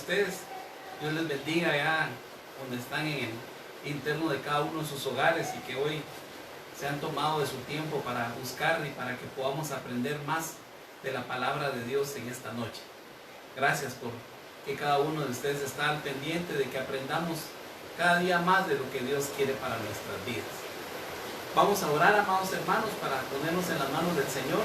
ustedes. Dios les bendiga allá donde están en el interno de cada uno de sus hogares y que hoy se han tomado de su tiempo para buscar y para que podamos aprender más de la palabra de Dios en esta noche. Gracias por que cada uno de ustedes está al pendiente de que aprendamos cada día más de lo que Dios quiere para nuestras vidas. Vamos a orar, amados hermanos, para ponernos en las manos del Señor,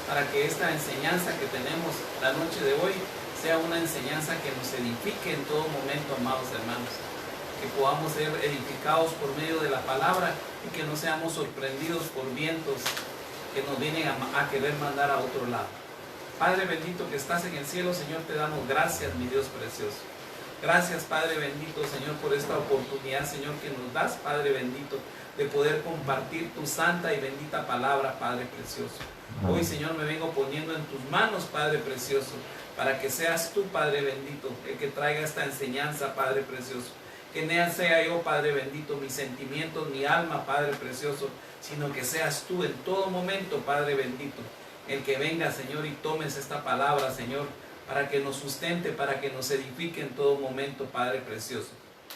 para que esta enseñanza que tenemos la noche de hoy sea una enseñanza que nos edifique en todo momento, amados hermanos. Que podamos ser edificados por medio de la palabra y que no seamos sorprendidos por vientos que nos vienen a querer mandar a otro lado. Padre bendito que estás en el cielo, Señor, te damos gracias, mi Dios precioso. Gracias, Padre bendito, Señor, por esta oportunidad, Señor, que nos das, Padre bendito, de poder compartir tu santa y bendita palabra, Padre precioso. Hoy, Señor, me vengo poniendo en tus manos, Padre precioso, para que seas tú, Padre bendito, el que traiga esta enseñanza, Padre precioso. Que no sea yo, Padre bendito, mis sentimientos, mi alma, Padre precioso, sino que seas tú en todo momento, Padre bendito, el que venga, Señor, y tomes esta palabra, Señor, para que nos sustente, para que nos edifique en todo momento, Padre precioso.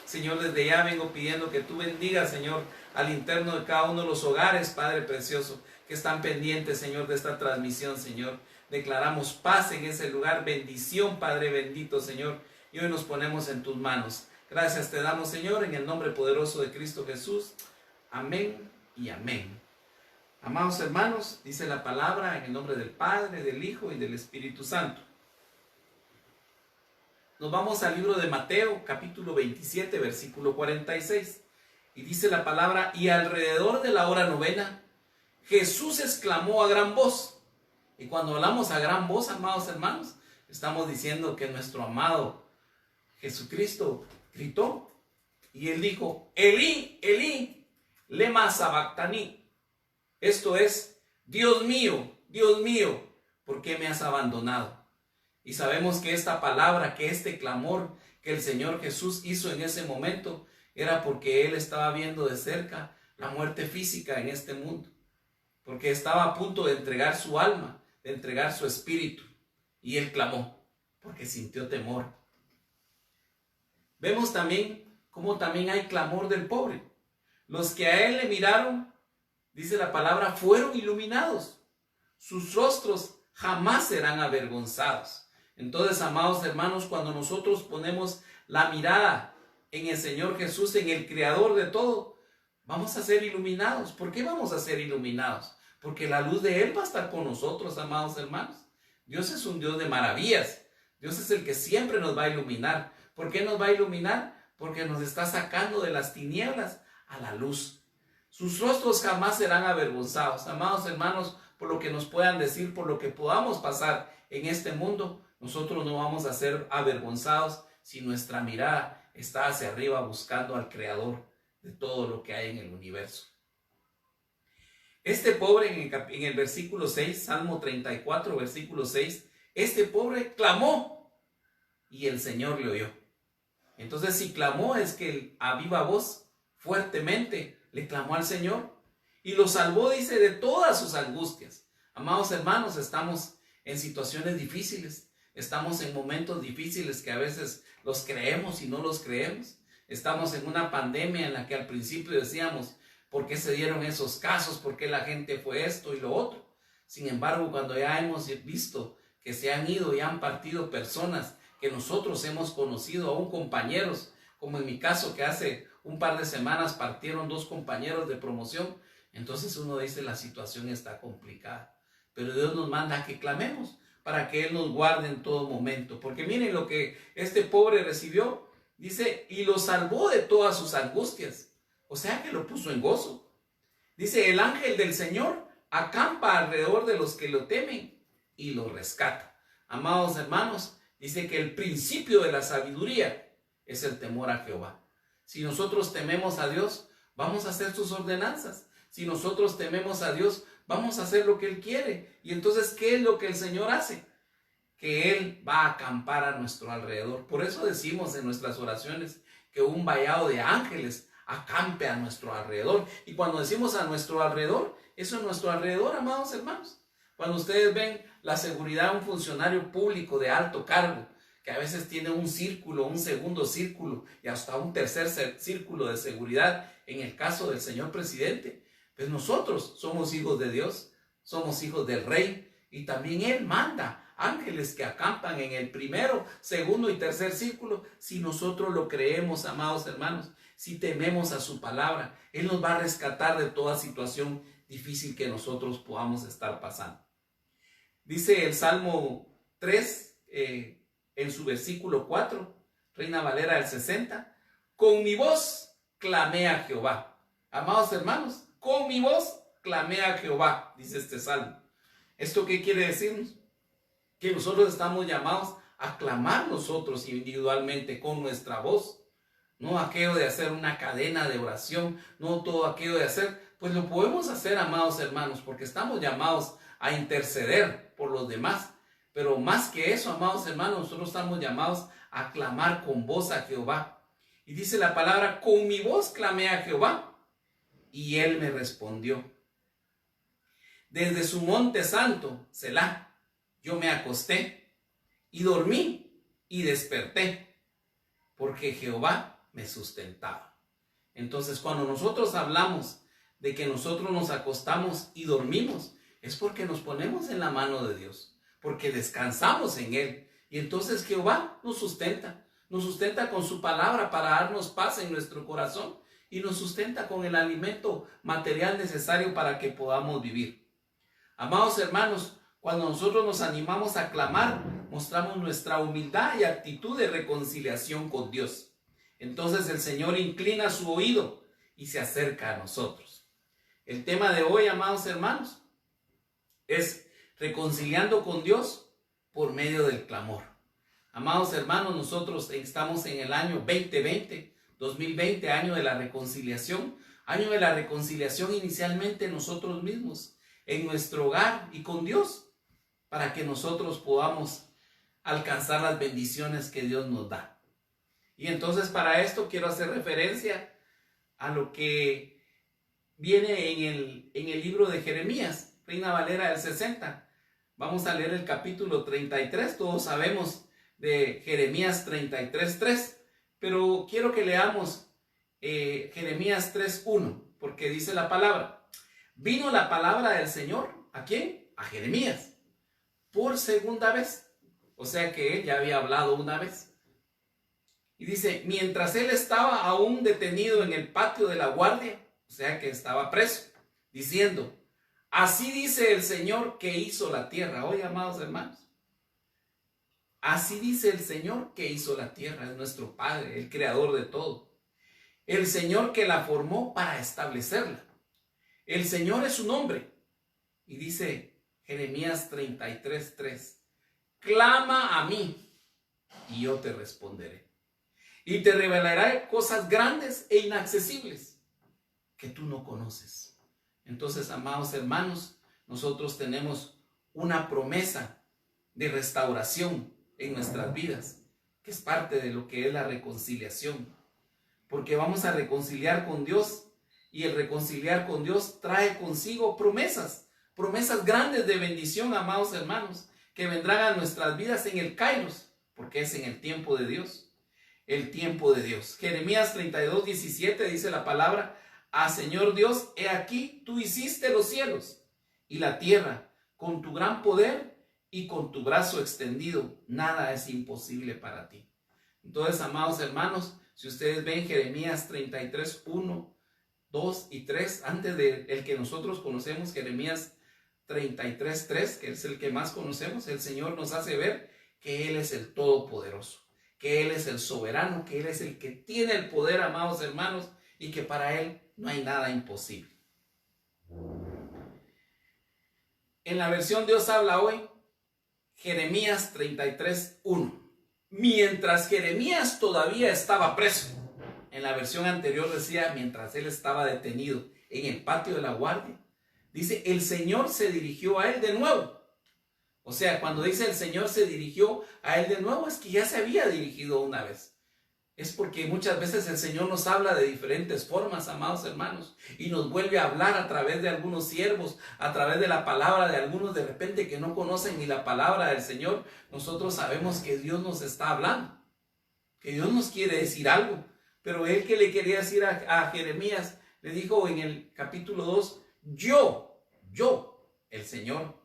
Señor, desde ya vengo pidiendo que tú bendigas, Señor, al interno de cada uno de los hogares, Padre precioso, que están pendientes, Señor, de esta transmisión, Señor. Declaramos paz en ese lugar, bendición, Padre bendito, Señor, y hoy nos ponemos en tus manos. Gracias te damos, Señor, en el nombre poderoso de Cristo Jesús. Amén y amén. Amados hermanos, dice la palabra en el nombre del Padre, del Hijo y del Espíritu Santo. Nos vamos al libro de Mateo, capítulo 27, versículo 46. Y dice la palabra: y alrededor de la hora novena, Jesús exclamó a gran voz. Y cuando hablamos a gran voz, amados hermanos, estamos diciendo que nuestro amado Jesucristo gritó. Y él dijo: Elí, Elí, lema sabactani. Esto es: Dios mío, ¿por qué me has abandonado? Y sabemos que esta palabra, que este clamor que el Señor Jesús hizo en ese momento, era porque Él estaba viendo de cerca la muerte física en este mundo. Porque estaba a punto de entregar su alma, de entregar su espíritu. Y Él clamó, porque sintió temor. Vemos también cómo también hay clamor del pobre. Los que a Él le miraron, dice la palabra, fueron iluminados. Sus rostros jamás serán avergonzados. Entonces, amados hermanos, cuando nosotros ponemos la mirada en el Señor Jesús, en el Creador de todo, vamos a ser iluminados. ¿Por qué vamos a ser iluminados? Porque la luz de Él va a estar con nosotros, amados hermanos. Dios es un Dios de maravillas. Dios es el que siempre nos va a iluminar. ¿Por qué nos va a iluminar? Porque nos está sacando de las tinieblas a la luz. Sus rostros jamás serán avergonzados. Amados hermanos, por lo que nos puedan decir, por lo que podamos pasar en este mundo, nosotros no vamos a ser avergonzados si nuestra mirada está hacia arriba buscando al Creador de todo lo que hay en el universo. Este pobre, en el versículo 6, Salmo 34, versículo 6, este pobre clamó y el Señor le oyó. Entonces, si clamó, es que a viva voz, fuertemente, le clamó al Señor y lo salvó, dice, de todas sus angustias. Amados hermanos, estamos en situaciones difíciles. Estamos en momentos difíciles que a veces los creemos y no los creemos. Estamos en una pandemia en la que al principio decíamos, ¿por qué se dieron esos casos? ¿Por qué la gente fue esto y lo otro? Sin embargo, cuando ya hemos visto que se han ido y han partido personas que nosotros hemos conocido, aún compañeros, como en mi caso, que hace un par de semanas partieron 2 compañeros de promoción, entonces uno dice, la situación está complicada. Pero Dios nos manda a que clamemos, para que Él nos guarde en todo momento. Porque miren lo que este pobre recibió. Dice, y lo salvó de todas sus angustias. O sea que lo puso en gozo. Dice, el ángel del Señor acampa alrededor de los que lo temen y lo rescata. Amados hermanos, dice que el principio de la sabiduría es el temor a Jehová. Si nosotros tememos a Dios, vamos a hacer sus ordenanzas. Si nosotros tememos a Dios, vamos a hacer lo que Él quiere. Y entonces, ¿qué es lo que el Señor hace? Que Él va a acampar a nuestro alrededor. Por eso decimos en nuestras oraciones que un vallado de ángeles acampe a nuestro alrededor. Y cuando decimos a nuestro alrededor, eso es nuestro alrededor, amados hermanos. Cuando ustedes ven la seguridad de un funcionario público de alto cargo, que a veces tiene un círculo, un segundo círculo y hasta un tercer círculo de seguridad en el caso del señor presidente. Pues nosotros somos hijos de Dios, somos hijos del Rey y también Él manda ángeles que acampan en el primero, segundo y tercer círculo. Si nosotros lo creemos, amados hermanos, si tememos a su palabra, Él nos va a rescatar de toda situación difícil que nosotros podamos estar pasando. Dice el Salmo 3, en su versículo 4, Reina Valera del 60, con mi voz clamé a Jehová. Amados hermanos, con mi voz clamé a Jehová, dice este salmo. ¿Esto qué quiere decirnos? Que nosotros estamos llamados a clamar nosotros individualmente con nuestra voz. No aquello de hacer una cadena de oración, no todo aquello de hacer, pues lo podemos hacer, amados hermanos, porque estamos llamados a interceder por los demás. Pero más que eso, amados hermanos, nosotros estamos llamados a clamar con voz a Jehová. Y dice la palabra, con mi voz clamé a Jehová, y Él me respondió. Desde su monte santo, Selah, yo me acosté y dormí y desperté, porque Jehová me sustentaba. Entonces, cuando nosotros hablamos de que nosotros nos acostamos y dormimos, es porque nos ponemos en la mano de Dios, porque descansamos en Él. Y entonces Jehová nos sustenta con su palabra para darnos paz en nuestro corazón y nos sustenta con el alimento material necesario para que podamos vivir. Amados hermanos, cuando nosotros nos animamos a clamar, mostramos nuestra humildad y actitud de reconciliación con Dios. Entonces el Señor inclina su oído y se acerca a nosotros. El tema de hoy, amados hermanos, es reconciliando con Dios por medio del clamor. Amados hermanos, nosotros estamos en el año 2020, año de la reconciliación. Año de la reconciliación inicialmente nosotros mismos, en nuestro hogar y con Dios, para que nosotros podamos alcanzar las bendiciones que Dios nos da. Y entonces para esto quiero hacer referencia a lo que viene en el libro de Jeremías, Reina Valera del 60. Vamos a leer el capítulo 33, todos sabemos de Jeremías 33:3, pero quiero que leamos Jeremías 3:1, porque dice la palabra, vino la palabra del Señor, ¿a quién? A Jeremías, por segunda vez, o sea que él ya había hablado una vez. Y dice, mientras él estaba aún detenido en el patio de la guardia, o sea que estaba preso, diciendo, así dice el Señor que hizo la tierra. Oye, amados hermanos, así dice el Señor que hizo la tierra, es nuestro Padre, el creador de todo. El Señor que la formó para establecerla. El Señor es su nombre. Y dice Jeremías 33:3, clama a mí y yo te responderé. Y te revelaré cosas grandes e inaccesibles que tú no conoces. Entonces, amados hermanos, nosotros tenemos una promesa de restauración en nuestras vidas, que es parte de lo que es la reconciliación. Porque vamos a reconciliar con Dios, y el reconciliar con Dios trae consigo promesas grandes de bendición, amados hermanos, que vendrán a nuestras vidas en el Kairos, porque es en el tiempo de Dios. El tiempo de Dios. Jeremías 32:17 dice la palabra, Señor Dios, he aquí, tú hiciste los cielos y la tierra con tu gran poder y con tu brazo extendido. Nada es imposible para ti. Entonces, amados hermanos, si ustedes ven Jeremías 33:1, 2 y 3, antes del que nosotros conocemos, Jeremías 33:3, que es el que más conocemos, el Señor nos hace ver que Él es el Todopoderoso, que Él es el soberano, que Él es el que tiene el poder, amados hermanos, y que para Él no hay nada imposible. En la versión Dios habla hoy, Jeremías 33:1. Mientras Jeremías todavía estaba preso. En la versión anterior decía, mientras él estaba detenido en el patio de la guardia. Dice, el Señor se dirigió a él de nuevo. O sea, cuando dice el Señor se dirigió a él de nuevo, es que ya se había dirigido una vez. es porque muchas veces el Señor nos habla de diferentes formas, amados hermanos, y nos vuelve a hablar a través de algunos siervos, a través de la palabra de algunos de repente que no conocen ni la palabra del Señor. Nosotros sabemos que Dios nos está hablando, que Dios nos quiere decir algo, pero Él que le quería decir a Jeremías, le dijo en el capítulo 2, yo, el Señor,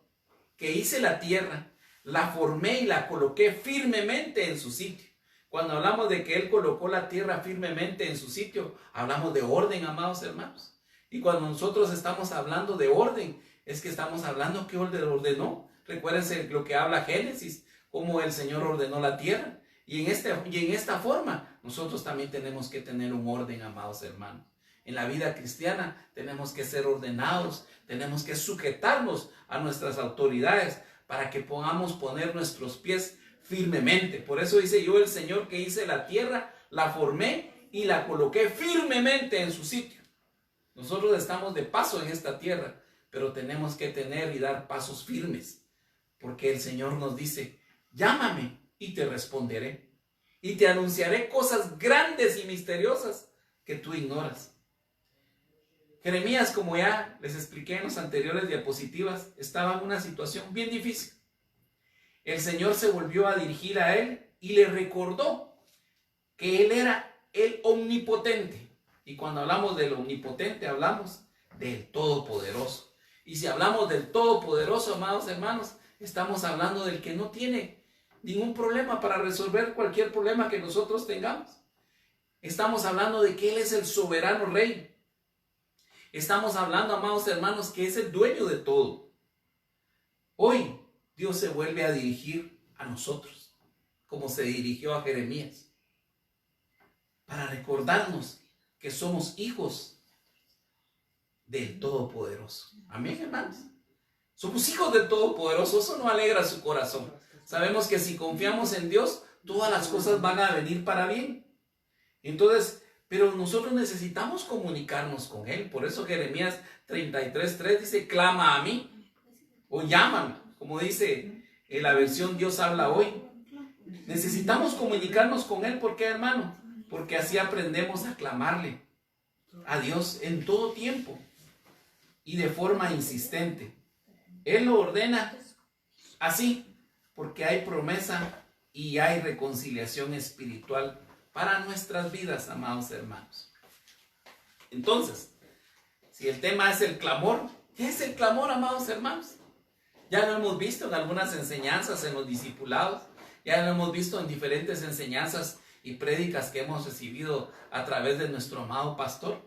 que hice la tierra, la formé y la coloqué firmemente en su sitio. Cuando hablamos de que Él colocó la tierra firmemente en su sitio, hablamos de orden, amados hermanos. Y cuando nosotros estamos hablando de orden, es que estamos hablando que Él ordenó. Recuérdense lo que habla Génesis, cómo el Señor ordenó la tierra. Y en esta forma, nosotros también tenemos que tener un orden, amados hermanos. En la vida cristiana tenemos que ser ordenados, tenemos que sujetarnos a nuestras autoridades para que podamos poner nuestros pies firmemente. Por eso dice, yo el Señor que hice la tierra, la formé y la coloqué firmemente en su sitio. Nosotros estamos de paso en esta tierra, pero tenemos que tener y dar pasos firmes, porque el Señor nos dice, llámame y te responderé, y te anunciaré cosas grandes y misteriosas que tú ignoras. Jeremías, como ya les expliqué en las anteriores diapositivas, estaba en una situación bien difícil. El Señor se volvió a dirigir a él y le recordó que Él era el omnipotente. Y cuando hablamos del omnipotente, hablamos del todopoderoso. Y si hablamos del todopoderoso, amados hermanos, estamos hablando del que no tiene ningún problema para resolver cualquier problema que nosotros tengamos. Estamos hablando de que Él es el soberano rey. Estamos hablando, amados hermanos, que es el dueño de todo. Hoy Dios se vuelve a dirigir a nosotros, como se dirigió a Jeremías, para recordarnos que somos hijos del Todopoderoso. Amén, hermanos. Somos hijos del Todopoderoso. Eso nos alegra su corazón. Sabemos que si confiamos en Dios, todas las cosas van a venir para bien. Entonces, pero nosotros necesitamos comunicarnos con Él. Por eso Jeremías 33:3 dice, clama a mí o llámame, como dice en la versión Dios habla hoy. Necesitamos comunicarnos con Él. ¿Por qué, hermano? Porque así aprendemos a clamarle a Dios en todo tiempo y de forma insistente. Él lo ordena así, porque hay promesa y hay reconciliación espiritual para nuestras vidas, amados hermanos. Entonces, si el tema es el clamor, ¿qué es el clamor, amados hermanos? Ya lo hemos visto en algunas enseñanzas en los discipulados, ya lo hemos visto en diferentes enseñanzas y prédicas que hemos recibido a través de nuestro amado pastor.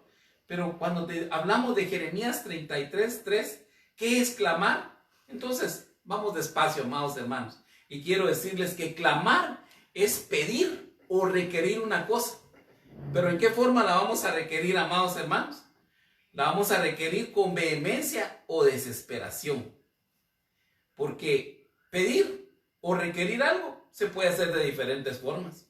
Pero cuando hablamos de Jeremías 33:3, ¿qué es clamar? Entonces, vamos despacio, amados hermanos. Y quiero decirles que clamar es pedir o requerir una cosa. ¿Pero en qué forma la vamos a requerir, amados hermanos? La vamos a requerir con vehemencia o desesperación. Porque pedir o requerir algo se puede hacer de diferentes formas.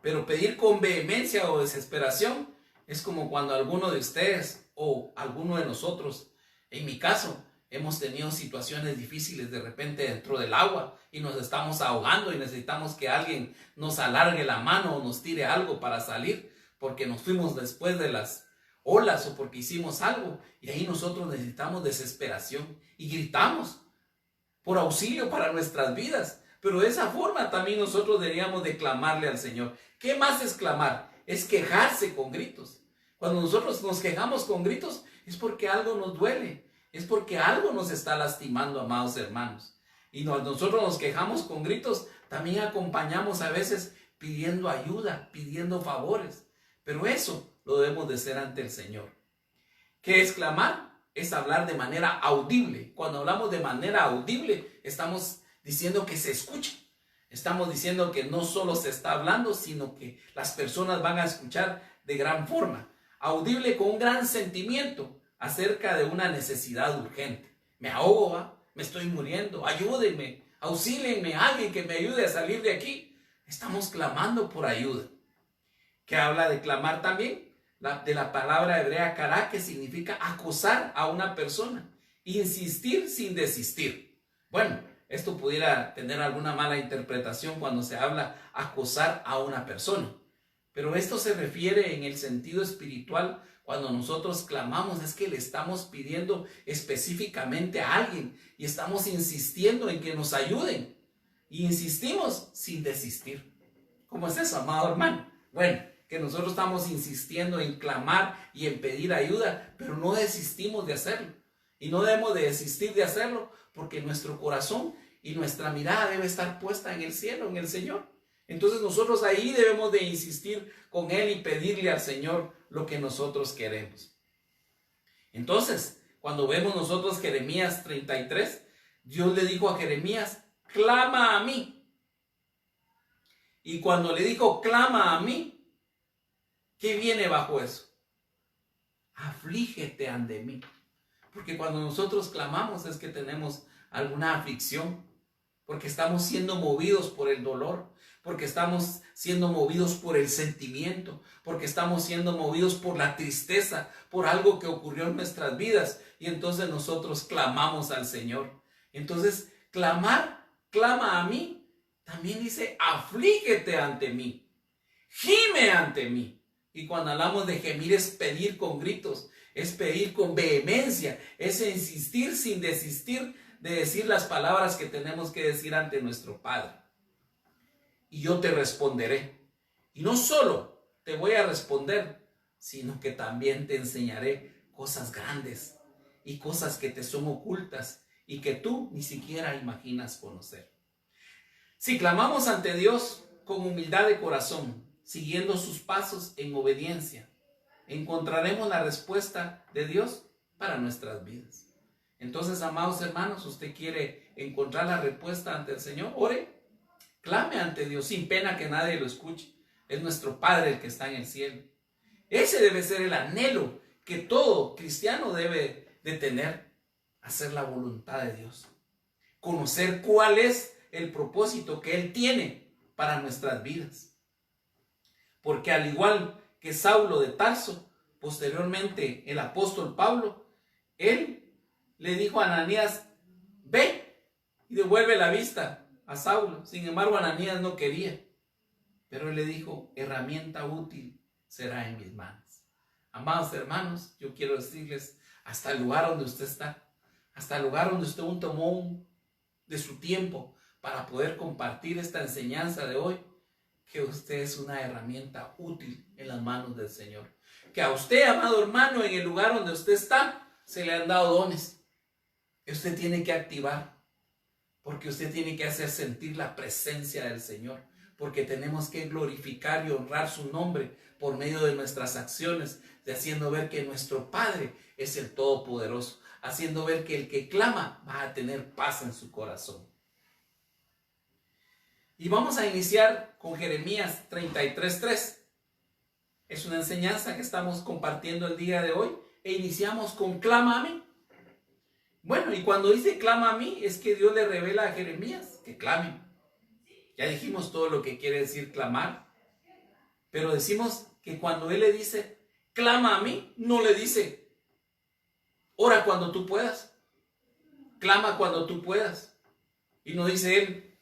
Pero pedir con vehemencia o desesperación es como cuando alguno de ustedes o alguno de nosotros, en mi caso, hemos tenido situaciones difíciles de repente dentro del agua y nos estamos ahogando y necesitamos que alguien nos alargue la mano o nos tire algo para salir porque nos fuimos después de las olas o porque hicimos algo, y ahí nosotros necesitamos desesperación y gritamos por auxilio para nuestras vidas. Pero de esa forma también nosotros deberíamos de clamarle al Señor. ¿Qué más es clamar? Es quejarse con gritos. Cuando nosotros nos quejamos con gritos es porque algo nos duele, es porque algo nos está lastimando, amados hermanos. Y nosotros nos quejamos con gritos, también acompañamos a veces pidiendo ayuda, pidiendo favores. Pero eso lo debemos de hacer ante el Señor. ¿Qué es clamar? Es hablar de manera audible. Cuando hablamos de manera audible, estamos diciendo que se escucha. Estamos diciendo que no solo se está hablando, sino que las personas van a escuchar de gran forma. Audible con un gran sentimiento acerca de una necesidad urgente. Me ahogo, ¿va? Me estoy muriendo. Ayúdenme, auxílienme, alguien que me ayude a salir de aquí. Estamos clamando por ayuda. ¿Qué habla de clamar también? De la palabra hebrea kará, que significa acosar a una persona. Insistir sin desistir. Bueno, esto pudiera tener alguna mala interpretación cuando se habla acosar a una persona. Pero esto se refiere en el sentido espiritual. Cuando nosotros clamamos es que le estamos pidiendo específicamente a alguien y estamos insistiendo en que nos ayuden. Y insistimos sin desistir. ¿Cómo es eso, amado hermano? Bueno, que nosotros estamos insistiendo en clamar y en pedir ayuda, pero no desistimos de hacerlo. Y no debemos de desistir de hacerlo porque nuestro corazón y nuestra mirada debe estar puesta en el cielo, en el Señor. Entonces nosotros ahí debemos de insistir con Él y pedirle al Señor lo que nosotros queremos. Entonces, cuando vemos nosotros Jeremías 33, Dios le dijo a Jeremías, clama a mí. Y cuando le dijo, clama a mí, ¿qué viene bajo eso? Aflígete ante mí. Porque cuando nosotros clamamos es que tenemos alguna aflicción, porque estamos siendo movidos por el dolor, porque estamos siendo movidos por el sentimiento, porque estamos siendo movidos por la tristeza, por algo que ocurrió en nuestras vidas, y entonces nosotros clamamos al Señor. Entonces, clamar, clama a mí, también dice, aflígete ante mí, gime ante mí. Y cuando hablamos de gemir es pedir con gritos, es pedir con vehemencia, es insistir sin desistir de decir las palabras que tenemos que decir ante nuestro Padre. Y yo te responderé. Y no solo te voy a responder, sino que también te enseñaré cosas grandes y cosas que te son ocultas y que tú ni siquiera imaginas conocer. Si clamamos ante Dios con humildad de corazón, siguiendo sus pasos en obediencia, encontraremos la respuesta de Dios para nuestras vidas. Entonces, amados hermanos, usted quiere encontrar la respuesta ante el Señor, ore, clame ante Dios sin pena que nadie lo escuche. Es nuestro Padre el que está en el cielo. Ese debe ser el anhelo que todo cristiano debe de tener, hacer la voluntad de Dios, conocer cuál es el propósito que Él tiene para nuestras vidas. Porque al igual que Saulo de Tarso, posteriormente el apóstol Pablo, él le dijo a Ananías, ve y devuelve la vista a Saulo. Sin embargo, Ananías no quería, pero él le dijo, herramienta útil será en mis manos. Amados hermanos, yo quiero decirles, hasta el lugar donde usted está, hasta el lugar donde usted tomó de su tiempo para poder compartir esta enseñanza de hoy, que usted es una herramienta útil en las manos del Señor. Que a usted, amado hermano, en el lugar donde usted está, se le han dado dones que usted tiene que activar, porque usted tiene que hacer sentir la presencia del Señor, porque tenemos que glorificar y honrar su nombre por medio de nuestras acciones, de haciendo ver que nuestro Padre es el Todopoderoso, haciendo ver que el que clama va a tener paz en su corazón. Y vamos a iniciar con Jeremías 33:3. Es una enseñanza que estamos compartiendo el día de hoy e iniciamos con clama a mí. Bueno, y cuando dice clama a mí es que Dios le revela a Jeremías que clame. Ya dijimos todo lo que quiere decir clamar, pero decimos que cuando Él le dice clama a mí, no le dice ora cuando tú puedas, clama cuando tú puedas. Y no dice Él,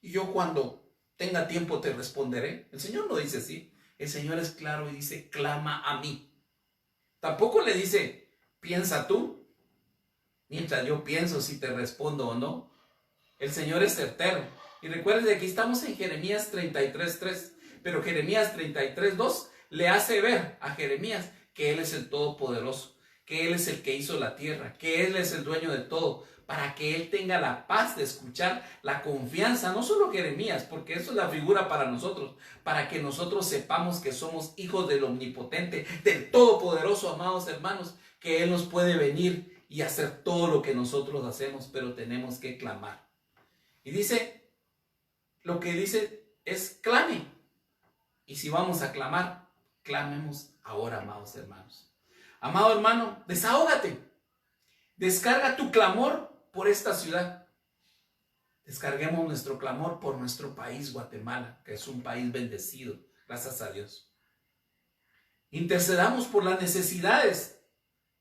y yo cuando tenga tiempo te responderé. El Señor no dice así. El Señor es claro y dice, clama a mí. Tampoco le dice, piensa tú, mientras yo pienso si te respondo o no. El Señor es certero. Y recuerden que aquí estamos en Jeremías 33:3. Pero Jeremías 33:2 le hace ver a Jeremías que Él es el Todopoderoso, que Él es el que hizo la tierra, que Él es el dueño de todo, para que Él tenga la paz de escuchar, la confianza, no solo Jeremías, porque eso es la figura para nosotros, para que nosotros sepamos que somos hijos del Omnipotente, del Todopoderoso, amados hermanos, que Él nos puede venir y hacer todo lo que nosotros hacemos, pero tenemos que clamar. Y dice, lo que dice es clame. Y si vamos a clamar, clamemos ahora, amados hermanos. Amado hermano, desahógate. Descarga tu clamor por esta ciudad. Descarguemos nuestro clamor por nuestro país, Guatemala, que es un país bendecido, gracias a Dios. Intercedamos por las necesidades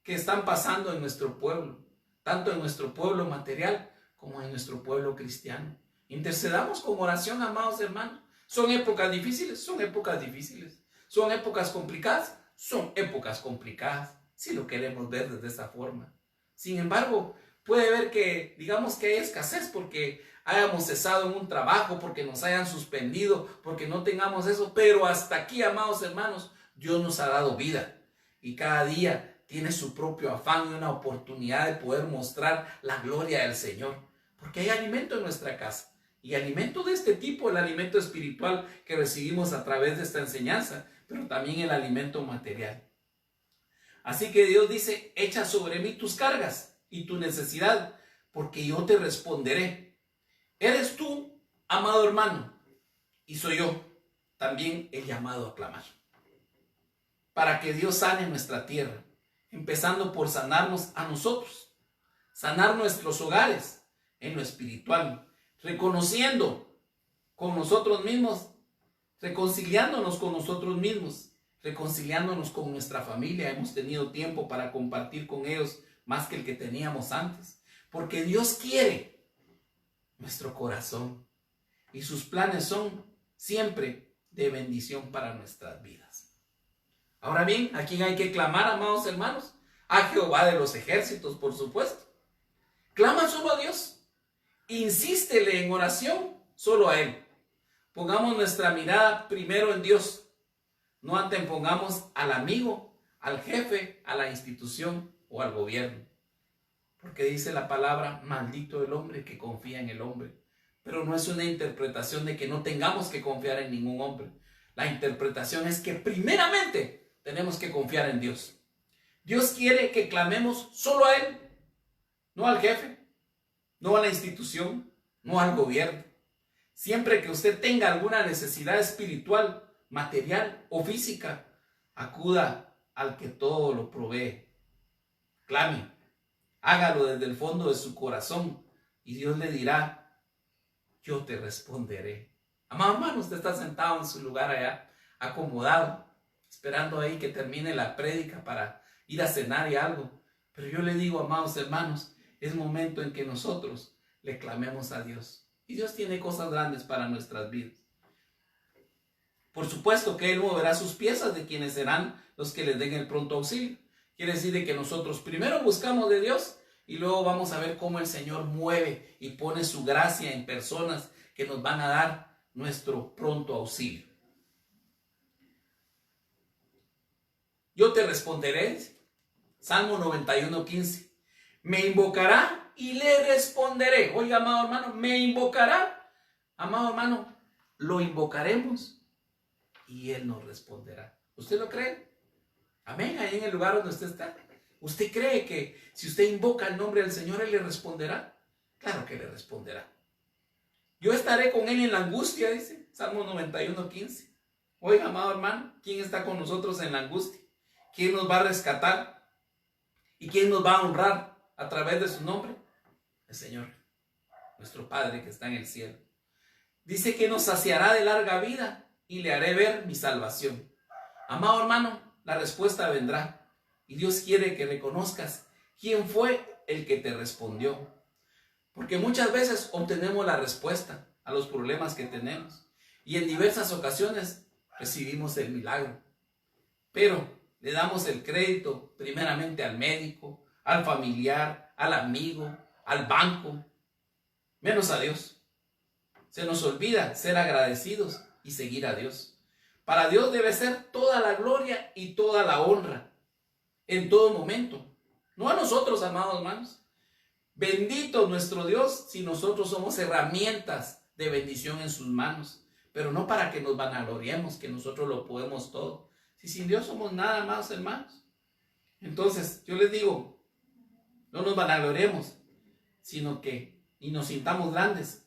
que están pasando en nuestro pueblo, tanto en nuestro pueblo material como en nuestro pueblo cristiano. Intercedamos con oración, amados hermanos. ¿Son épocas difíciles? Son épocas difíciles. ¿Son épocas complicadas? Son épocas complicadas, si lo queremos ver desde esa forma. Sin embargo, puede ver que, digamos que hay escasez porque hayamos cesado en un trabajo, porque nos hayan suspendido, porque no tengamos eso, pero hasta aquí, amados hermanos, Dios nos ha dado vida y cada día tiene su propio afán y una oportunidad de poder mostrar la gloria del Señor, porque hay alimento en nuestra casa. Y alimento de este tipo, el alimento espiritual que recibimos a través de esta enseñanza, pero también el alimento material. Así que Dios dice, echa sobre mí tus cargas y tu necesidad, porque yo te responderé. Eres tú, amado hermano, y soy yo también el llamado a clamar. Para que Dios sane nuestra tierra, empezando por sanarnos a nosotros, sanar nuestros hogares en lo espiritual, reconociendo con nosotros mismos, reconciliándonos con nosotros mismos, reconciliándonos con nuestra familia. Hemos tenido tiempo para compartir con ellos más que el que teníamos antes, porque Dios quiere nuestro corazón y sus planes son siempre de bendición para nuestras vidas. Ahora bien, ¿a quién hay que clamar, amados hermanos? A Jehová de los ejércitos, por supuesto. Clama solo a Dios. Insístele en oración solo a Él. Pongamos nuestra mirada primero en Dios. No antepongamos al amigo, al jefe, a la institución o al gobierno. Porque dice la palabra, maldito el hombre que confía en el hombre. Pero no es una interpretación de que no tengamos que confiar en ningún hombre. La interpretación es que primeramente tenemos que confiar en Dios. Dios quiere que clamemos solo a Él, no al jefe, no a la institución, no al gobierno. Siempre que usted tenga alguna necesidad espiritual, material o física, acuda al que todo lo provee. Clame, hágalo desde el fondo de su corazón y Dios le dirá, yo te responderé. Amado hermano, usted está sentado en su lugar allá, acomodado, esperando ahí que termine la prédica para ir a cenar y algo. Pero yo le digo, amados hermanos, es momento en que nosotros le clamemos a Dios. Y Dios tiene cosas grandes para nuestras vidas. Por supuesto que Él moverá sus piezas de quienes serán los que les den el pronto auxilio. Quiere decir de que nosotros primero buscamos de Dios y luego vamos a ver cómo el Señor mueve y pone su gracia en personas que nos van a dar nuestro pronto auxilio. Yo te responderé, Salmo 91:15. Me invocará y le responderé. Oiga, amado hermano, me invocará. Amado hermano, lo invocaremos y Él nos responderá. ¿Usted lo cree? Amén, ahí en el lugar donde usted está. ¿Usted cree que si usted invoca el nombre del Señor, Él le responderá? Claro que le responderá. Yo estaré con Él en la angustia, dice Salmo 91:15. Oiga, amado hermano, ¿quién está con nosotros en la angustia? ¿Quién nos va a rescatar? ¿Y quién nos va a honrar a través de su nombre? El Señor, nuestro Padre que está en el cielo. Dice que nos saciará de larga vida y le haré ver mi salvación. Amado hermano, la respuesta vendrá. Y Dios quiere que reconozcas quién fue el que te respondió. Porque muchas veces obtenemos la respuesta a los problemas que tenemos. Y en diversas ocasiones recibimos el milagro. Pero le damos el crédito primeramente al médico, al familiar, al amigo, al banco, menos a Dios. Se nos olvida ser agradecidos y seguir a Dios. Para Dios debe ser toda la gloria y toda la honra en todo momento. No a nosotros, amados hermanos. Bendito nuestro Dios si nosotros somos herramientas de bendición en sus manos. Pero no para que nos vanagloriemos, que nosotros lo podemos todo. Si sin Dios somos nada más, hermanos. Entonces, yo les digo, no nos vanagloriemos, sino que, y nos sintamos grandes,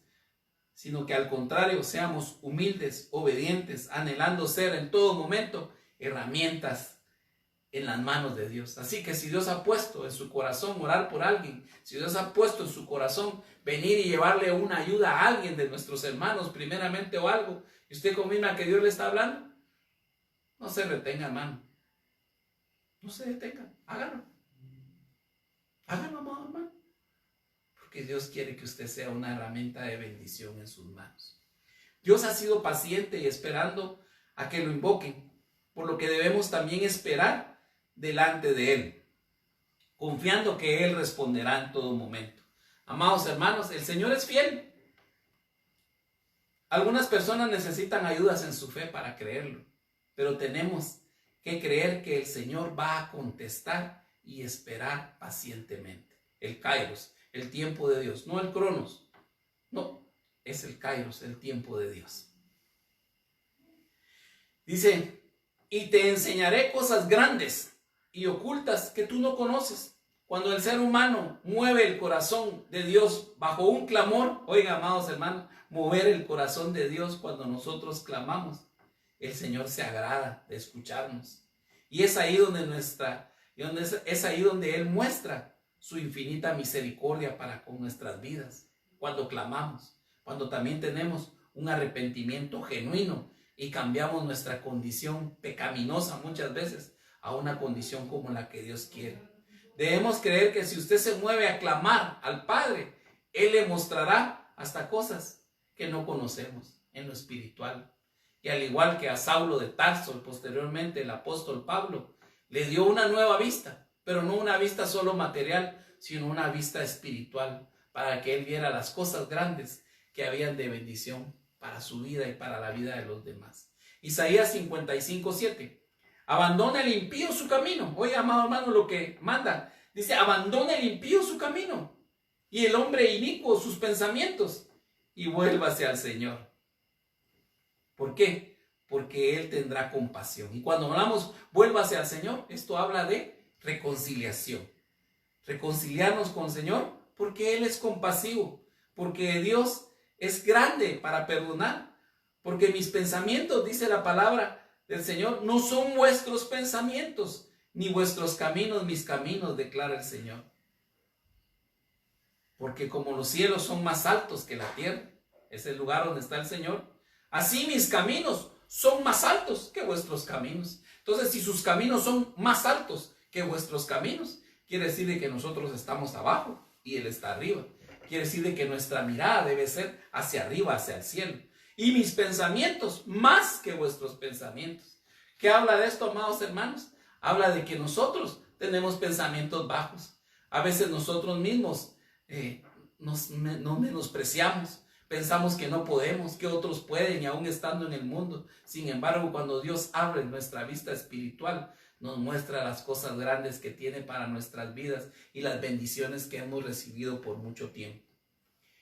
sino que al contrario, seamos humildes, obedientes, anhelando ser en todo momento herramientas en las manos de Dios. Así que si Dios ha puesto en su corazón orar por alguien, si Dios ha puesto en su corazón venir y llevarle una ayuda a alguien de nuestros hermanos primeramente o algo, y usted confirma que Dios le está hablando, no se retenga, hermano. No se detenga, hágalo. Hágalo, amado hermano. Porque Dios quiere que usted sea una herramienta de bendición en sus manos. Dios ha sido paciente y esperando a que lo invoquen, por lo que debemos también esperar delante de Él, confiando que Él responderá en todo momento. Amados hermanos, el Señor es fiel. Algunas personas necesitan ayudas en su fe para creerlo, pero tenemos que creer que el Señor va a contestar y esperar pacientemente. El Kairos, el tiempo de Dios, no el Cronos, no, es el Kairos, el tiempo de Dios. Dice, y te enseñaré cosas grandes y ocultas que tú no conoces. Cuando el ser humano mueve el corazón de Dios bajo un clamor, oiga, amados hermanos, mover el corazón de Dios cuando nosotros clamamos, el Señor se agrada de escucharnos. Y es ahí donde es ahí donde Él muestra su infinita misericordia para con nuestras vidas. Cuando clamamos, cuando también tenemos un arrepentimiento genuino y cambiamos nuestra condición pecaminosa muchas veces a una condición como la que Dios quiere. Debemos creer que si usted se mueve a clamar al Padre, Él le mostrará hasta cosas que no conocemos en lo espiritual. Y al igual que a Saulo de Tarso y posteriormente el apóstol Pablo, le dio una nueva vista, pero no una vista solo material, sino una vista espiritual, para que él viera las cosas grandes que habían de bendición para su vida y para la vida de los demás. Isaías 55:7. Abandona el impío su camino. Oiga, amado hermano, lo que manda. Dice, abandona el impío su camino y el hombre inicuo sus pensamientos y vuélvase al Señor. ¿Por qué? Porque Él tendrá compasión. Y cuando hablamos vuélvase al Señor, esto habla de reconciliación. Reconciliarnos con el Señor porque Él es compasivo, porque Dios es grande para perdonar, porque mis pensamientos, dice la palabra del Señor, no son vuestros pensamientos, ni vuestros caminos mis caminos, declara el Señor. Porque como los cielos son más altos que la tierra, es el lugar donde está el Señor, así mis caminos son más altos que vuestros caminos. Entonces, si sus caminos son más altos que vuestros caminos, quiere decir de que nosotros estamos abajo y Él está arriba. Quiere decir de que nuestra mirada debe ser hacia arriba, hacia el cielo. Y mis pensamientos más que vuestros pensamientos. ¿Qué habla de esto, amados hermanos? Habla de que nosotros tenemos pensamientos bajos. A veces nosotros mismos nos menospreciamos. Pensamos que no podemos, que otros pueden, y aún estando en el mundo. Sin embargo, cuando Dios abre nuestra vista espiritual, nos muestra las cosas grandes que tiene para nuestras vidas y las bendiciones que hemos recibido por mucho tiempo.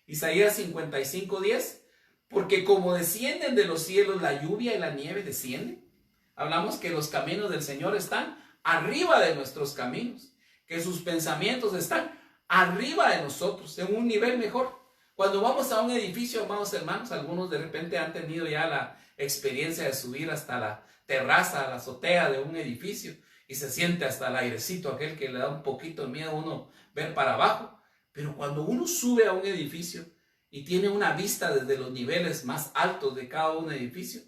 Isaías 55:10. Porque como descienden de los cielos la lluvia y la nieve descienden. Hablamos que los caminos del Señor están arriba de nuestros caminos, que sus pensamientos están arriba de nosotros, en un nivel mejor. Cuando vamos a un edificio, amados hermanos, algunos de repente han tenido ya la experiencia de subir hasta la terraza, la azotea de un edificio y se siente hasta el airecito, aquel que le da un poquito de miedo a uno ver para abajo. Pero cuando uno sube a un edificio y tiene una vista desde los niveles más altos de cada un edificio,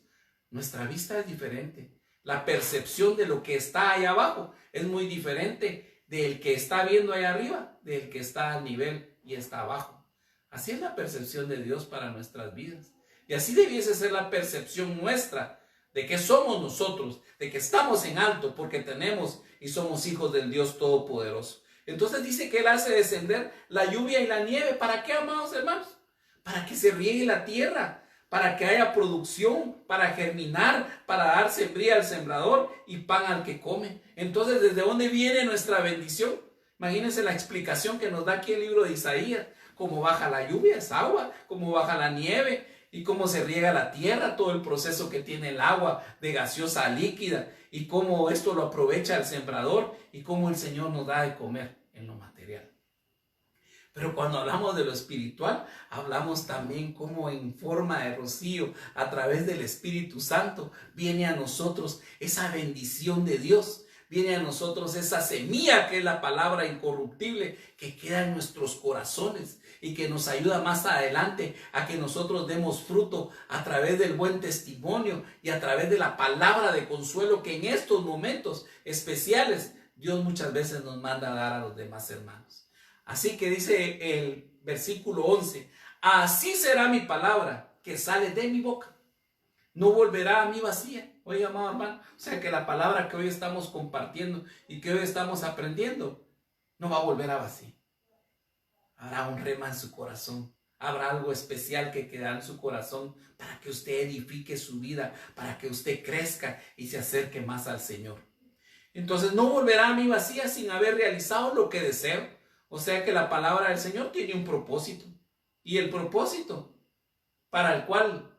nuestra vista es diferente. La percepción de lo que está ahí abajo es muy diferente del que está viendo ahí arriba, del que está al nivel y está abajo. Así es la percepción de Dios para nuestras vidas. Y así debiese ser la percepción nuestra de que somos nosotros, de que estamos en alto porque tenemos y somos hijos del Dios Todopoderoso. Entonces dice que Él hace descender la lluvia y la nieve. ¿Para qué, amados hermanos? Para que se riegue la tierra, para que haya producción, para germinar, para dar sembría al sembrador y pan al que come. Entonces, ¿desde dónde viene nuestra bendición? Imagínense la explicación que nos da aquí el libro de Isaías. Cómo baja la lluvia, es agua, cómo baja la nieve y cómo se riega la tierra, todo el proceso que tiene el agua de gaseosa a líquida y cómo esto lo aprovecha el sembrador y cómo el Señor nos da de comer en lo material. Pero cuando hablamos de lo espiritual, hablamos también cómo en forma de rocío, a través del Espíritu Santo, viene a nosotros esa bendición de Dios. Viene a nosotros esa semilla que es la palabra incorruptible que queda en nuestros corazones y que nos ayuda más adelante a que nosotros demos fruto a través del buen testimonio y a través de la palabra de consuelo que en estos momentos especiales Dios muchas veces nos manda a dar a los demás hermanos. Así que dice el versículo 11, así será mi palabra que sale de mi boca. No volverá a mí vacía. Oiga, amado hermano, o sea que la palabra que hoy estamos compartiendo y que hoy estamos aprendiendo no va a volver a vacío. Habrá un rema en su corazón. Habrá algo especial que quedará en su corazón para que usted edifique su vida, para que usted crezca y se acerque más al Señor. Entonces no volverá a mí vacía sin haber realizado lo que deseo. O sea que la palabra del Señor tiene un propósito. Y el propósito para el cual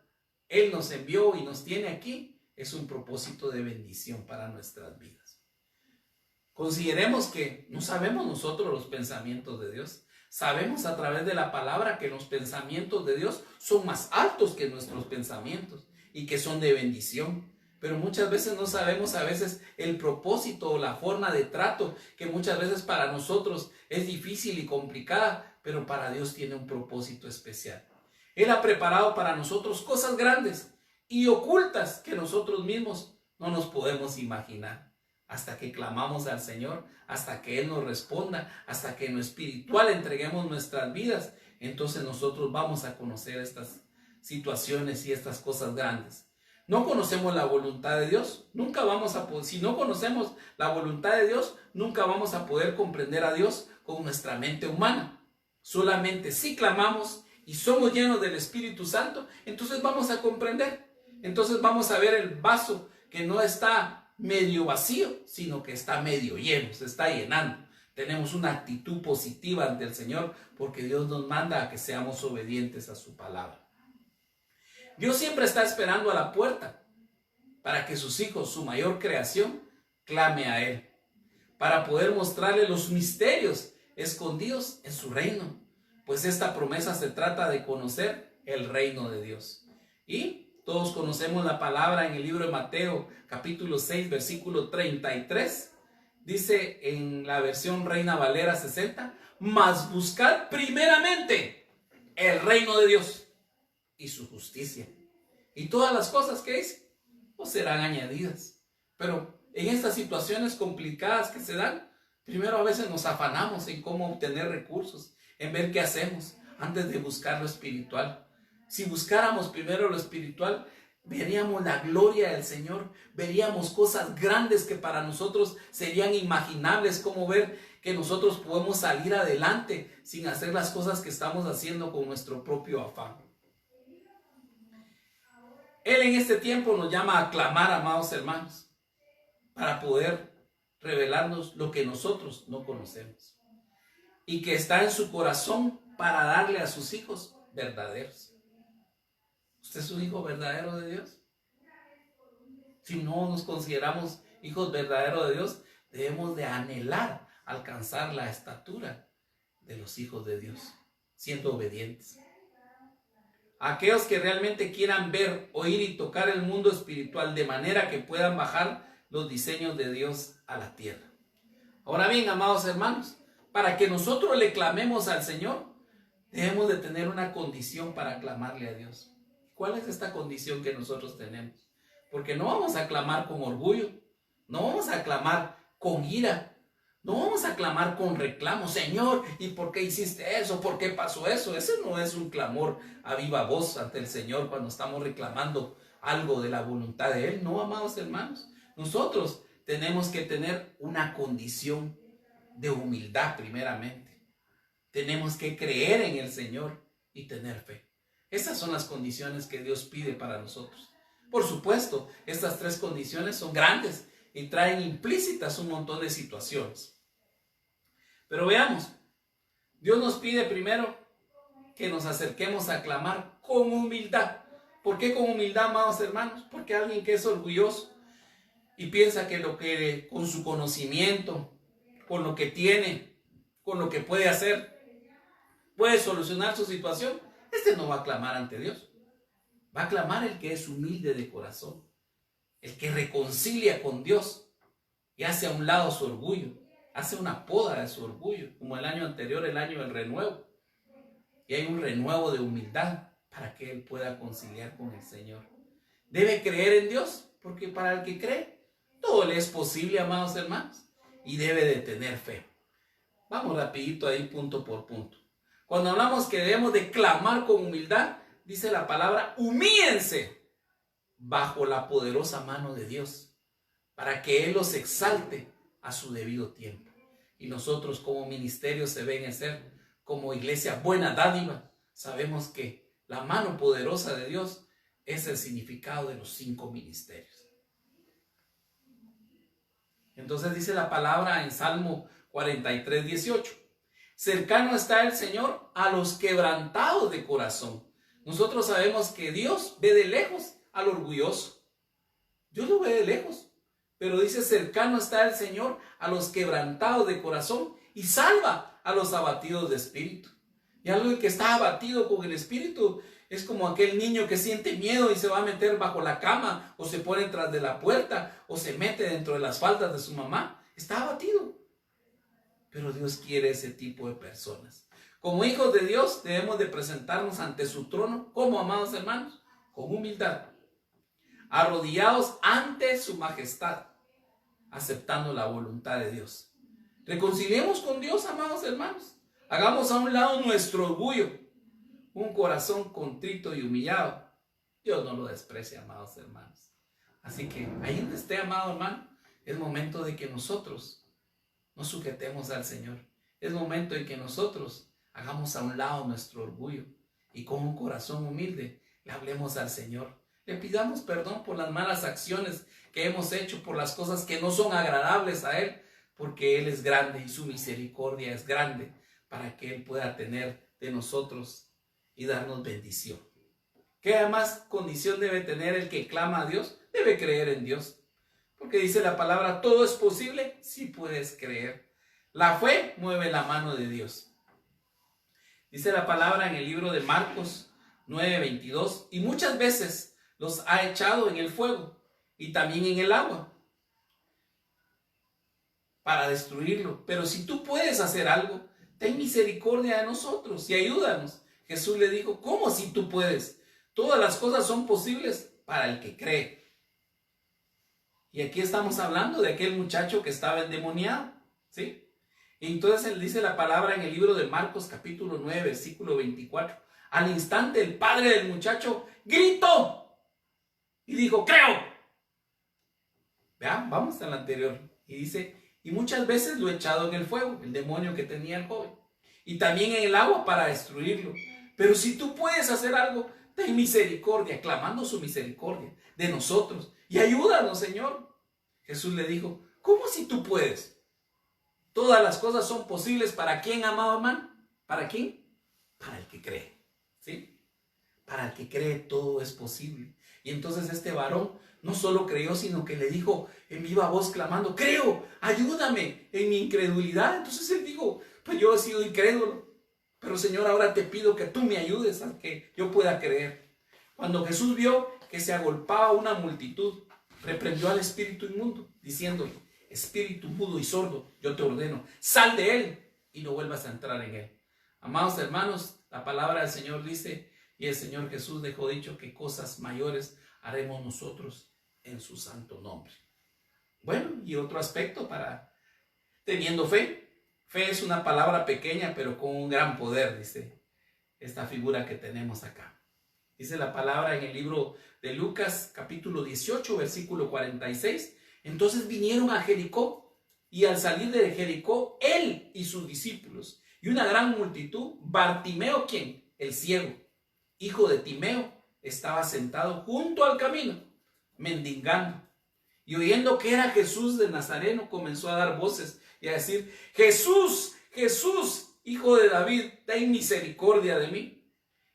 Él nos envió y nos tiene aquí es un propósito de bendición para nuestras vidas. Consideremos que no sabemos nosotros los pensamientos de Dios. Sabemos a través de la palabra que los pensamientos de Dios son más altos que nuestros pensamientos y que son de bendición. Pero muchas veces no sabemos a veces el propósito o la forma de trato que muchas veces para nosotros es difícil y complicada, pero para Dios tiene un propósito especial. Él ha preparado para nosotros cosas grandes y ocultas que nosotros mismos no nos podemos imaginar. Hasta que clamamos al Señor, hasta que Él nos responda, hasta que en lo espiritual entreguemos nuestras vidas, entonces nosotros vamos a conocer estas situaciones y estas cosas grandes. No conocemos la voluntad de Dios, nunca vamos a poder, si no conocemos la voluntad de Dios, nunca vamos a poder comprender a Dios con nuestra mente humana. Solamente si clamamos y somos llenos del Espíritu Santo, entonces vamos a comprender. Entonces vamos a ver el vaso que no está medio vacío, sino que está medio lleno, se está llenando. Tenemos una actitud positiva ante el Señor porque Dios nos manda a que seamos obedientes a su palabra. Dios siempre está esperando a la puerta para que sus hijos, su mayor creación, clame a Él, para poder mostrarle los misterios escondidos en su reino, pues esta promesa se trata de conocer el reino de Dios. Y todos conocemos la palabra en el libro de Mateo, capítulo 6, versículo 33. Dice en la versión Reina Valera 60, mas buscad primeramente el reino de Dios y su justicia. Y todas las cosas que dice, pues serán añadidas. Pero en estas situaciones complicadas que se dan, primero a veces nos afanamos en cómo obtener recursos, en ver qué hacemos antes de buscar lo espiritual. Si buscáramos primero lo espiritual, veríamos la gloria del Señor, veríamos cosas grandes que para nosotros serían imaginables, como ver que nosotros podemos salir adelante sin hacer las cosas que estamos haciendo con nuestro propio afán. Él en este tiempo nos llama a clamar, amados hermanos, para poder revelarnos lo que nosotros no conocemos y que está en su corazón para darle a sus hijos verdaderos. ¿Usted es un hijo verdadero de Dios? Si no nos consideramos hijos verdaderos de Dios, debemos de anhelar alcanzar la estatura de los hijos de Dios, siendo obedientes. Aquellos que realmente quieran ver, oír y tocar el mundo espiritual de manera que puedan bajar los diseños de Dios a la tierra. Ahora bien, amados hermanos, para que nosotros le clamemos al Señor, debemos de tener una condición para clamarle a Dios. ¿Cuál es esta condición que nosotros tenemos? Porque no vamos a clamar con orgullo, no vamos a clamar con ira, no vamos a clamar con reclamo. Señor, ¿y por qué hiciste eso? ¿Por qué pasó eso? Ese no es un clamor a viva voz ante el Señor cuando estamos reclamando algo de la voluntad de Él. No, amados hermanos, nosotros tenemos que tener una condición de humildad primeramente. Tenemos que creer en el Señor y tener fe. Esas son las condiciones que Dios pide para nosotros. Por supuesto, estas tres condiciones son grandes y traen implícitas un montón de situaciones. Pero veamos, Dios nos pide primero que nos acerquemos a clamar con humildad. ¿Por qué con humildad, amados hermanos? Porque alguien que es orgulloso y piensa que con su conocimiento, con lo que tiene, con lo que puede hacer, puede solucionar su situación, no va a clamar ante Dios. Va a clamar el que es humilde de corazón, el que reconcilia con Dios y hace a un lado su orgullo, hace una poda de su orgullo, como el año anterior, el año del renuevo. Y hay un renuevo de humildad para que él pueda conciliar con el Señor. Debe creer en Dios, porque para el que cree, todo le es posible, amados hermanos, y debe de tener fe. Vamos rapidito ahí, punto por punto. Cuando hablamos que debemos de clamar con humildad, dice la palabra, humíllense bajo la poderosa mano de Dios, para que Él los exalte a su debido tiempo. Y nosotros como ministerio se ven a ser, como iglesia buena dádiva, sabemos que la mano poderosa de Dios es el significado de los 5 ministerios. Entonces dice la palabra en Salmo 43, 18. Cercano está el Señor a los quebrantados de corazón. Nosotros sabemos que Dios ve de lejos al orgulloso. Dios lo ve de lejos. Pero dice, cercano está el Señor a los quebrantados de corazón y salva a los abatidos de espíritu. Y algo que está abatido con el espíritu es como aquel niño que siente miedo y se va a meter bajo la cama, o se pone tras de la puerta, o se mete dentro de las faldas de su mamá. Está abatido. Pero Dios quiere ese tipo de personas. Como hijos de Dios debemos de presentarnos ante su trono, como amados hermanos, con humildad, arrodillados ante su majestad, aceptando la voluntad de Dios. Reconciliemos con Dios, amados hermanos. Hagamos a un lado nuestro orgullo. Un corazón contrito y humillado, Dios no lo desprecia, amados hermanos. Así que ahí donde esté, amado hermano, es momento de que nosotros nos sujetemos al Señor. Es momento en que nosotros hagamos a un lado nuestro orgullo y con un corazón humilde le hablemos al Señor. Le pidamos perdón por las malas acciones que hemos hecho, por las cosas que no son agradables a Él, porque Él es grande y su misericordia es grande para que Él pueda tener de nosotros y darnos bendición. ¿Qué más condición debe tener el que clama a Dios? Debe creer en Dios. Porque dice la palabra, todo es posible si puedes creer. La fe mueve la mano de Dios. Dice la palabra en el libro de Marcos 9:22, y muchas veces los ha echado en el fuego y también en el agua para destruirlo. Pero si tú puedes hacer algo, ten misericordia de nosotros y ayúdanos. Jesús le dijo, ¿cómo si tú puedes? Todas las cosas son posibles para el que cree. Y aquí estamos hablando de aquel muchacho que estaba endemoniado, ¿sí? Y entonces él dice la palabra en el libro de Marcos capítulo 9, versículo 24. Al instante el padre del muchacho gritó y dijo, creo. Vean, vamos al anterior. Y dice, y muchas veces lo he echado en el fuego, el demonio que tenía el joven, y también en el agua para destruirlo. Pero si tú puedes hacer algo, ten misericordia, clamando su misericordia de nosotros. Y ayúdanos, Señor. Jesús le dijo, ¿cómo si tú puedes? Todas las cosas son posibles para quién, amado hermano. ¿Para quién? Para el que cree. ¿Sí? Para el que cree todo es posible. Y entonces este varón no solo creyó, sino que le dijo en viva voz clamando, creo, ayúdame en mi incredulidad. Entonces él dijo, pues yo he sido incrédulo. Pero Señor, ahora te pido que tú me ayudes a que yo pueda creer. Cuando Jesús vio que se agolpaba una multitud, reprendió al espíritu inmundo, diciéndole, espíritu mudo y sordo, yo te ordeno, sal de él y no vuelvas a entrar en él. Amados hermanos, la palabra del Señor dice, y el Señor Jesús dejó dicho que cosas mayores haremos nosotros en su santo nombre. Bueno, y otro aspecto para teniendo fe. Fe es una palabra pequeña, pero con un gran poder, dice esta figura que tenemos acá. Dice la palabra en el libro de Lucas, capítulo 18, versículo 46. Entonces vinieron a Jericó, y al salir de Jericó, él y sus discípulos, y una gran multitud, Bartimeo, ¿quién? El ciego, hijo de Timeo, estaba sentado junto al camino, mendigando. Y oyendo que era Jesús de Nazareno, comenzó a dar voces y a decir, Jesús, Jesús, hijo de David, ten misericordia de mí.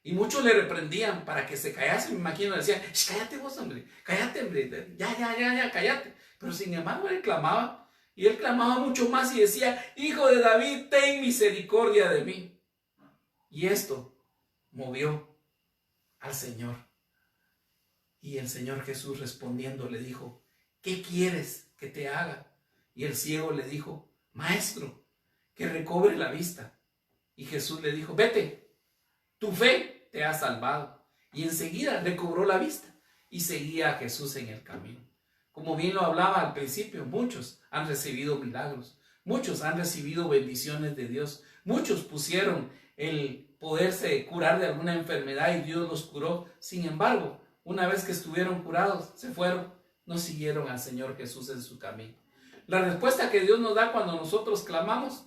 Y muchos le reprendían para que se callase. Me imagino, decían, cállate vos, hombre, cállate, hombre, ya, cállate. Pero sin embargo él clamaba, y él clamaba mucho más y decía, hijo de David, ten misericordia de mí. Y esto movió al Señor. Y el Señor Jesús respondiendo le dijo, ¿qué quieres que te haga? Y el ciego le dijo, maestro, que recobre la vista. Y Jesús le dijo, vete, tu fe te ha salvado. Y enseguida recobró la vista y seguía a Jesús en el camino. Como bien lo hablaba al principio, muchos han recibido milagros, muchos han recibido bendiciones de Dios, muchos pusieron el poderse curar de alguna enfermedad y Dios los curó. Sin embargo, una vez que estuvieron curados, se fueron, no siguieron al Señor Jesús en su camino. La respuesta que Dios nos da cuando nosotros clamamos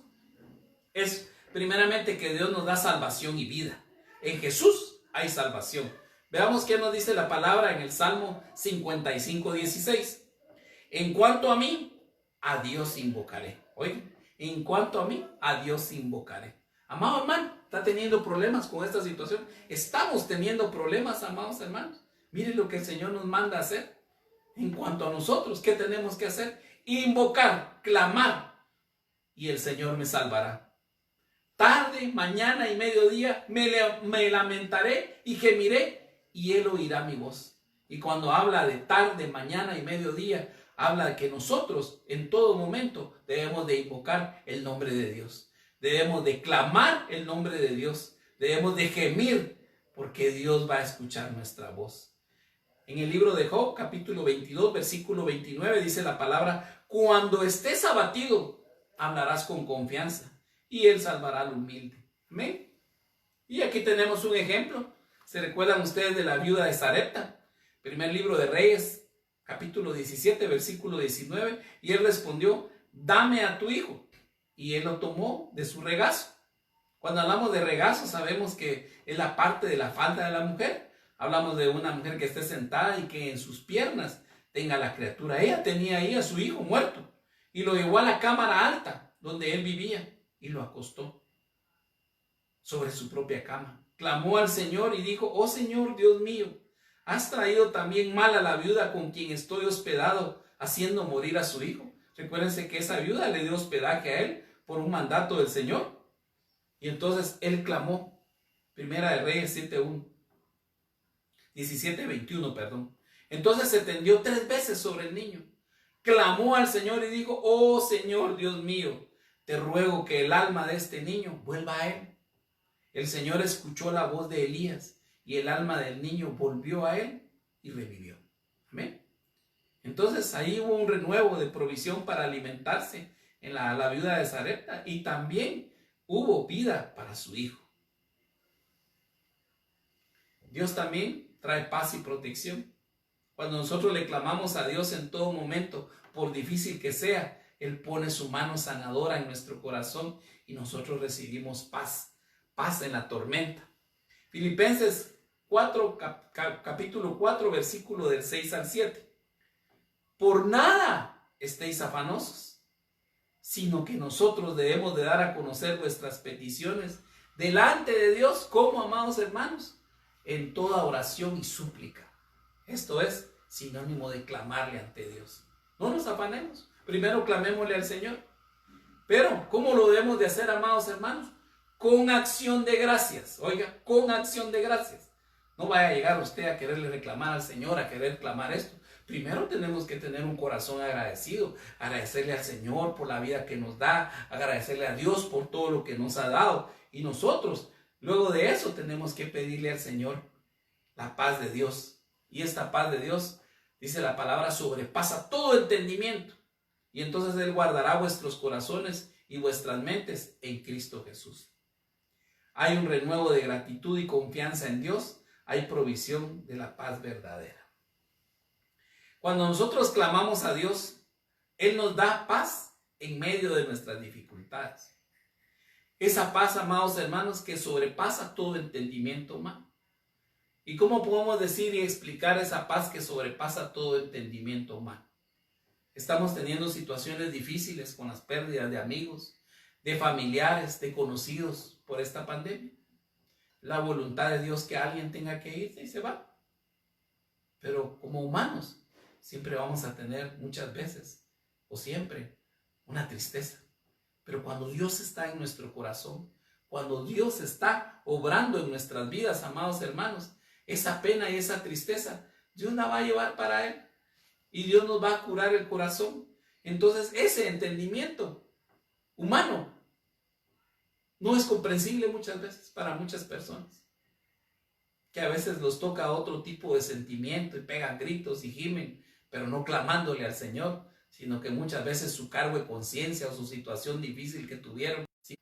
es primeramente que Dios nos da salvación y vida. En Jesús hay salvación. Veamos qué nos dice la palabra en el Salmo 55:16. En cuanto a mí, a Dios invocaré. Oigan, en cuanto a mí, a Dios invocaré. Amado hermano, ¿está teniendo problemas con esta situación? Estamos teniendo problemas, amados hermanos. Miren lo que el Señor nos manda a hacer. En cuanto a nosotros, ¿qué tenemos que hacer? Invocar, clamar, y el Señor me salvará. Tarde, mañana y mediodía me lamentaré y gemiré, y Él oirá mi voz. Y cuando habla de tarde, mañana y mediodía, habla de que nosotros en todo momento debemos de invocar el nombre de Dios. Debemos de clamar el nombre de Dios. Debemos de gemir, porque Dios va a escuchar nuestra voz. En el libro de Job, capítulo 22, versículo 29, dice la palabra: cuando estés abatido, hablarás con confianza, y Él salvará al humilde. Amén. Y aquí tenemos un ejemplo. ¿Se recuerdan ustedes de la viuda de Sarepta? Primer libro de Reyes, capítulo 17, versículo 19. Y él respondió: dame a tu hijo. Y él lo tomó de su regazo. Cuando hablamos de regazo, sabemos que es la parte de la falda de la mujer. Hablamos de una mujer que esté sentada y que en sus piernas tenga la criatura. Ella tenía ahí a su hijo muerto y lo llevó a la cámara alta donde él vivía y lo acostó sobre su propia cama. Clamó al Señor y dijo: oh Señor Dios mío, ¿has traído también mal a la viuda con quien estoy hospedado, haciendo morir a su hijo? Recuérdense que esa viuda le dio hospedaje a él por un mandato del Señor. Y entonces él clamó. Primera de Reyes 17:21, perdón. Entonces se tendió 3 veces sobre el niño. Clamó al Señor y dijo: oh Señor Dios mío, te ruego que el alma de este niño vuelva a él. El Señor escuchó la voz de Elías y el alma del niño volvió a él y revivió. Amén. Entonces ahí hubo un renuevo de provisión para alimentarse en la viuda de Sarepta, y también hubo vida para su hijo. Dios también trae paz y protección. Cuando nosotros le clamamos a Dios en todo momento, por difícil que sea, Él pone su mano sanadora en nuestro corazón y nosotros recibimos paz, paz en la tormenta. Filipenses 4, capítulo 4, versículo del 6 al 7. Por nada estéis afanosos, sino que nosotros debemos de dar a conocer vuestras peticiones delante de Dios, como, amados hermanos, en toda oración y súplica. Esto es sinónimo de clamarle ante Dios. No nos afanemos. Primero clamémosle al Señor. Pero, ¿cómo lo debemos de hacer, amados hermanos? Con acción de gracias. Oiga, con acción de gracias. No vaya a llegar usted a quererle reclamar al Señor, a querer clamar esto. Primero tenemos que tener un corazón agradecido, agradecerle al Señor por la vida que nos da, agradecerle a Dios por todo lo que nos ha dado. Y nosotros, luego de eso, tenemos que pedirle al Señor la paz de Dios. Y esta paz de Dios, dice la palabra, sobrepasa todo entendimiento. Y entonces Él guardará vuestros corazones y vuestras mentes en Cristo Jesús. Hay un renuevo de gratitud y confianza en Dios. Hay provisión de la paz verdadera. Cuando nosotros clamamos a Dios, Él nos da paz en medio de nuestras dificultades. Esa paz, amados hermanos, que sobrepasa todo entendimiento humano. ¿Y cómo podemos decir y explicar esa paz que sobrepasa todo entendimiento humano? Estamos teniendo situaciones difíciles con las pérdidas de amigos, de familiares, de conocidos por esta pandemia. La voluntad de Dios que alguien tenga que irse y se va. Pero como humanos, siempre vamos a tener muchas veces, o siempre, una tristeza. Pero cuando Dios está en nuestro corazón, cuando Dios está obrando en nuestras vidas, amados hermanos, esa pena y esa tristeza, Dios la va a llevar para Él. Y Dios nos va a curar el corazón. Entonces ese entendimiento humano no es comprensible muchas veces para muchas personas. Que a veces los toca otro tipo de sentimiento y pegan gritos y gimen, pero no clamándole al Señor, sino que muchas veces su cargo de conciencia o su situación difícil que tuvieron. ¿Sí?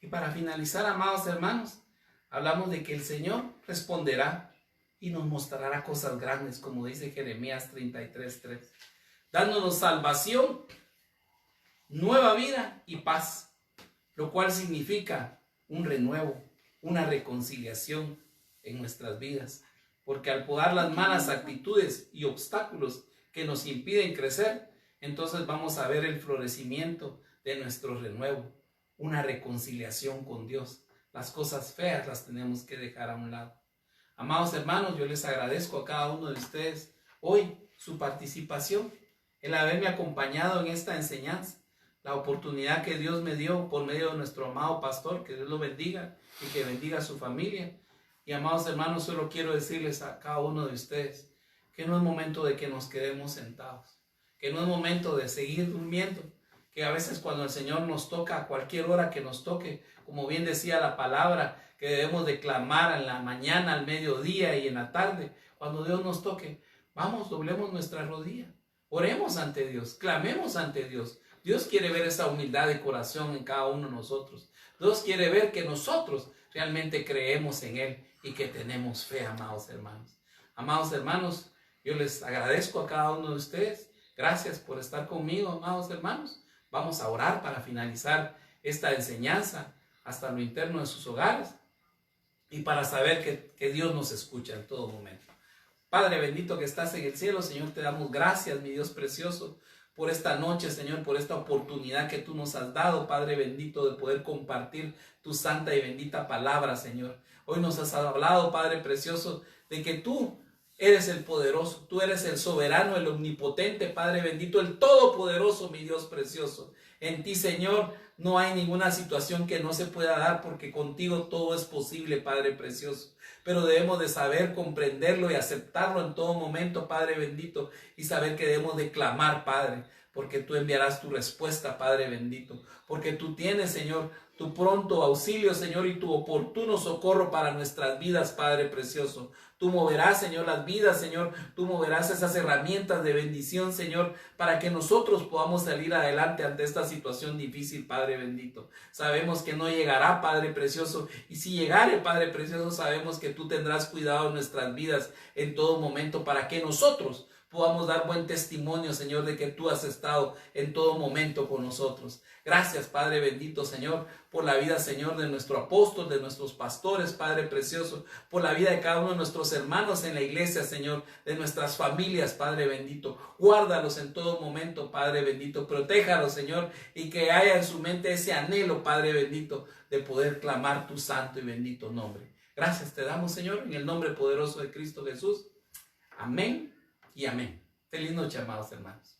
Y para finalizar, amados hermanos, hablamos de que el Señor responderá y nos mostrará cosas grandes, como dice Jeremías 33:3, dándonos salvación, nueva vida y paz, lo cual significa un renuevo, una reconciliación en nuestras vidas, porque al podar las malas actitudes y obstáculos que nos impiden crecer, entonces vamos a ver el florecimiento de nuestro renuevo, una reconciliación con Dios. Las cosas feas las tenemos que dejar a un lado. Amados hermanos, yo les agradezco a cada uno de ustedes hoy su participación, el haberme acompañado en esta enseñanza, la oportunidad que Dios me dio por medio de nuestro amado pastor. Que Dios lo bendiga y que bendiga a su familia. Y amados hermanos, solo quiero decirles a cada uno de ustedes que no es momento de que nos quedemos sentados, que no es momento de seguir durmiendo, que a veces cuando el Señor nos toca, a cualquier hora que nos toque, como bien decía la palabra, que debemos de clamar en la mañana, al mediodía y en la tarde, cuando Dios nos toque, vamos, doblemos nuestra rodilla, oremos ante Dios, clamemos ante Dios. Dios quiere ver esa humildad de corazón en cada uno de nosotros. Dios quiere ver que nosotros realmente creemos en Él y que tenemos fe, amados hermanos. Amados hermanos, yo les agradezco a cada uno de ustedes. Gracias por estar conmigo, amados hermanos. Vamos a orar para finalizar esta enseñanza hasta lo interno de sus hogares y para saber que Dios nos escucha en todo momento. Padre bendito que estás en el cielo, Señor, te damos gracias, mi Dios precioso, por esta noche, Señor, por esta oportunidad que tú nos has dado, Padre bendito, de poder compartir tu santa y bendita palabra, Señor. Hoy nos has hablado, Padre precioso, de que tú eres el poderoso, tú eres el soberano, el omnipotente, Padre bendito, el todopoderoso, mi Dios precioso. En ti, Señor, no hay ninguna situación que no se pueda dar, porque contigo todo es posible, Padre precioso. Pero debemos de saber comprenderlo y aceptarlo en todo momento, Padre bendito, y saber que debemos de clamar, Padre, porque tú enviarás tu respuesta, Padre bendito, porque tú tienes, Señor, tu pronto auxilio, Señor, y tu oportuno socorro para nuestras vidas, Padre precioso. Tú moverás, Señor, las vidas, Señor. Tú moverás esas herramientas de bendición, Señor, para que nosotros podamos salir adelante ante esta situación difícil, Padre bendito. Sabemos que no llegará, Padre precioso, y si llegare, Padre precioso, sabemos que tú tendrás cuidado en nuestras vidas en todo momento para que nosotros podamos dar buen testimonio, Señor, de que tú has estado en todo momento con nosotros. Gracias, Padre bendito, Señor, por la vida, Señor, de nuestro apóstol, de nuestros pastores, Padre precioso, por la vida de cada uno de nuestros hermanos en la iglesia, Señor, de nuestras familias, Padre bendito. Guárdalos en todo momento, Padre bendito. Protéjalos, Señor, y que haya en su mente ese anhelo, Padre bendito, de poder clamar tu santo y bendito nombre. Gracias te damos, Señor, en el nombre poderoso de Cristo Jesús. Amén y amén. Feliz noche, amados hermanos.